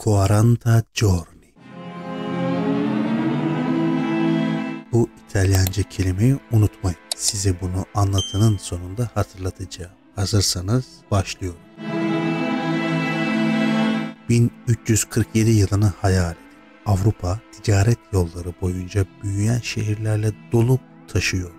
40 giorni. Bu İtalyanca kelimeyi unutmayın. Size bunu anlatının sonunda hatırlatacağım. Hazırsanız başlıyorum. 1347 yılını hayal edin. Avrupa ticaret yolları boyunca büyüyen şehirlerle dolup taşıyor.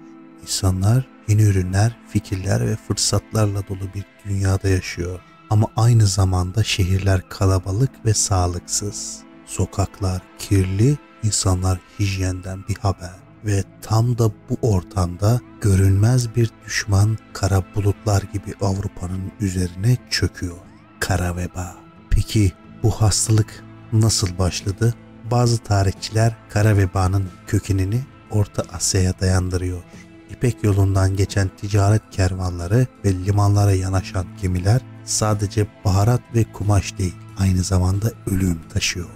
İnsanlar yeni ürünler, fikirler ve fırsatlarla dolu bir dünyada yaşıyor. Ama aynı zamanda şehirler kalabalık ve sağlıksız. Sokaklar kirli, insanlar hijyenden bir haber. Ve tam da bu ortamda görünmez bir düşman kara bulutlar gibi Avrupa'nın üzerine çöküyor. Kara veba. Peki bu hastalık nasıl başladı? Bazı tarihçiler kara vebanın kökenini Orta Asya'ya dayandırıyor. İpek yolundan geçen ticaret kervanları ve limanlara yanaşan gemiler sadece baharat ve kumaş değil, aynı zamanda ölüm taşıyor.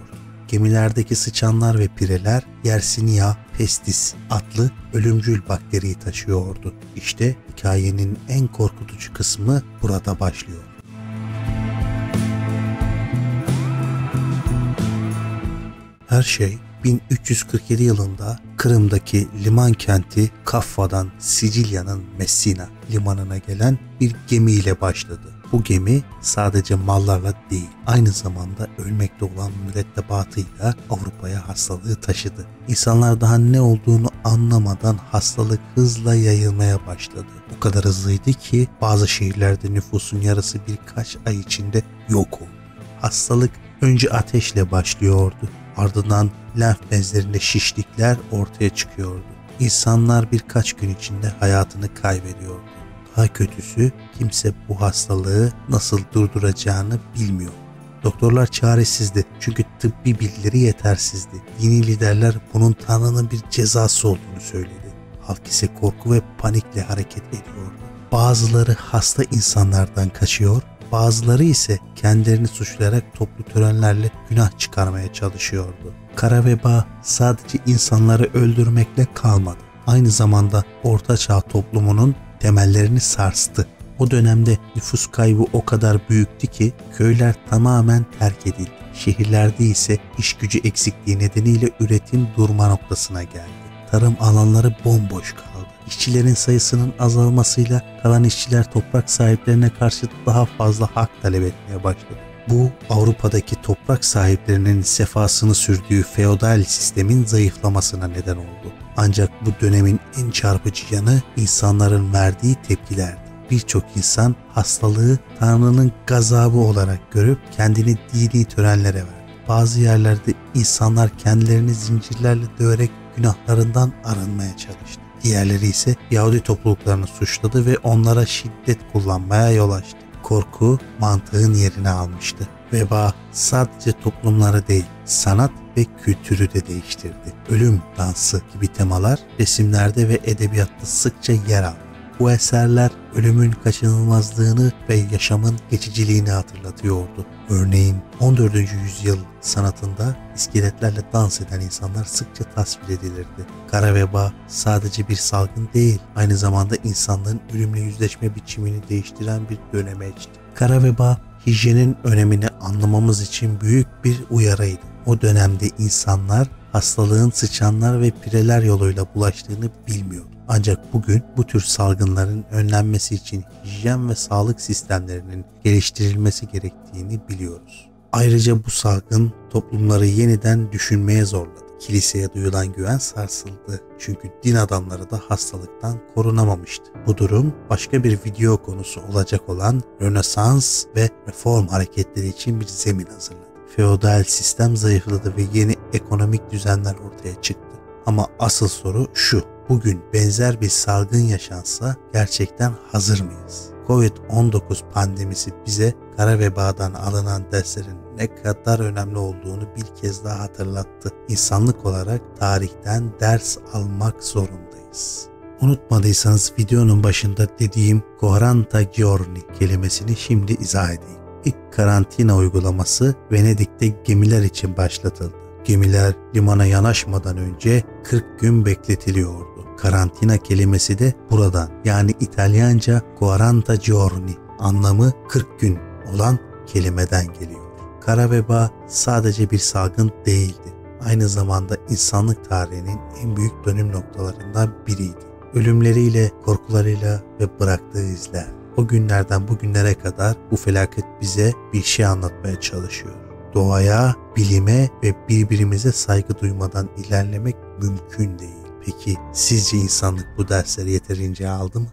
Gemilerdeki sıçanlar ve pireler Yersinia pestis adlı ölümcül bakteriyi taşıyordu. İşte hikayenin en korkutucu kısmı burada başlıyor. Her şey 1347 yılında Kırım'daki liman kenti Kaffa'dan Sicilya'nın Messina limanına gelen bir gemiyle başladı. Bu gemi sadece mallarla değil, aynı zamanda ölmekte olan mürettebatıyla Avrupa'ya hastalığı taşıdı. İnsanlar daha ne olduğunu anlamadan hastalık hızla yayılmaya başladı. O kadar hızlıydı ki bazı şehirlerde nüfusun yarısı birkaç ay içinde yok oldu. Hastalık önce ateşle başlıyordu. Ardından lenf bezlerinde şişlikler ortaya çıkıyordu. İnsanlar birkaç gün içinde hayatını kaybediyordu. Daha kötüsü kimse bu hastalığı nasıl durduracağını bilmiyor. Doktorlar çaresizdi çünkü tıbbi bilgileri yetersizdi. Dini liderler bunun Tanrı'nın bir cezası olduğunu söyledi. Halk ise korku ve panikle hareket ediyordu. Bazıları hasta insanlardan kaçıyor, bazıları ise kendilerini suçlayarak toplu törenlerle günah çıkarmaya çalışıyordu. Kara veba sadece insanları öldürmekle kalmadı. Aynı zamanda Orta Çağ toplumunun temellerini sarstı. O dönemde nüfus kaybı o kadar büyüktü ki köyler tamamen terk edildi. Şehirlerde ise iş gücü eksikliği nedeniyle üretim durma noktasına geldi. Tarım alanları bomboş kaldı. İşçilerin sayısının azalmasıyla kalan işçiler toprak sahiplerine karşı daha fazla hak talep etmeye başladı. Bu Avrupa'daki toprak sahiplerinin sefasını sürdüğü feodal sistemin zayıflamasına neden oldu. Ancak bu dönemin en çarpıcı yanı insanların verdiği tepkilerdi. Birçok insan hastalığı Tanrı'nın gazabı olarak görüp kendini dini törenlere verdi. Bazı yerlerde insanlar kendilerini zincirlerle döverek günahlarından arınmaya çalıştı. Diğerleri ise Yahudi topluluklarını suçladı ve onlara şiddet kullanmaya yol açtı. Korku mantığın yerini almıştı. Veba sadece toplumları değil, sanat ve kültürü de değiştirdi. Ölüm dansı gibi temalar resimlerde ve edebiyatta sıkça yer aldı. Bu eserler ölümün kaçınılmazlığını ve yaşamın geçiciliğini hatırlatıyordu. Örneğin 14. yüzyıl sanatında iskeletlerle dans eden insanlar sıkça tasvir edilirdi. Kara veba sadece bir salgın değil, aynı zamanda insanlığın ölümle yüzleşme biçimini değiştiren bir döneme geçti. Kara veba, hijyenin önemini anlamamız için büyük bir uyarıydı. O dönemde insanlar hastalığın sıçanlar ve pireler yoluyla bulaştığını bilmiyordu. Ancak bugün bu tür salgınların önlenmesi için hijyen ve sağlık sistemlerinin geliştirilmesi gerektiğini biliyoruz. Ayrıca bu salgın toplumları yeniden düşünmeye zorladı. Kiliseye duyulan güven sarsıldı. Çünkü din adamları da hastalıktan korunamamıştı. Bu durum başka bir video konusu olacak olan Rönesans ve Reform hareketleri için bir zemin hazırladı. Feodal sistem zayıfladı ve yeni ekonomik düzenler ortaya çıktı. Ama asıl soru şu: bugün benzer bir salgın yaşansa gerçekten hazır mıyız? Covid-19 pandemisi bize kara vebadan alınan derslerin ne kadar önemli olduğunu bir kez daha hatırlattı. İnsanlık olarak tarihten ders almak zorundayız. Unutmadıysanız videonun başında dediğim 40 giorni kelimesini şimdi izah edeyim. İlk karantina uygulaması Venedik'te gemiler için başlatıldı. Gemiler limana yanaşmadan önce 40 gün bekletiliyordu. Karantina kelimesi de buradan, yani İtalyanca 40 giorni anlamı 40 gün olan kelimeden geliyor. Kara veba sadece bir salgın değildi. Aynı zamanda insanlık tarihinin en büyük dönüm noktalarından biriydi. Ölümleriyle, korkularıyla ve bıraktığı izler. O günlerden bugünlere kadar bu felaket bize bir şey anlatmaya çalışıyor. Doğaya, bilime ve birbirimize saygı duymadan ilerlemek mümkün değil. Peki sizce insanlık bu dersleri yeterince aldı mı?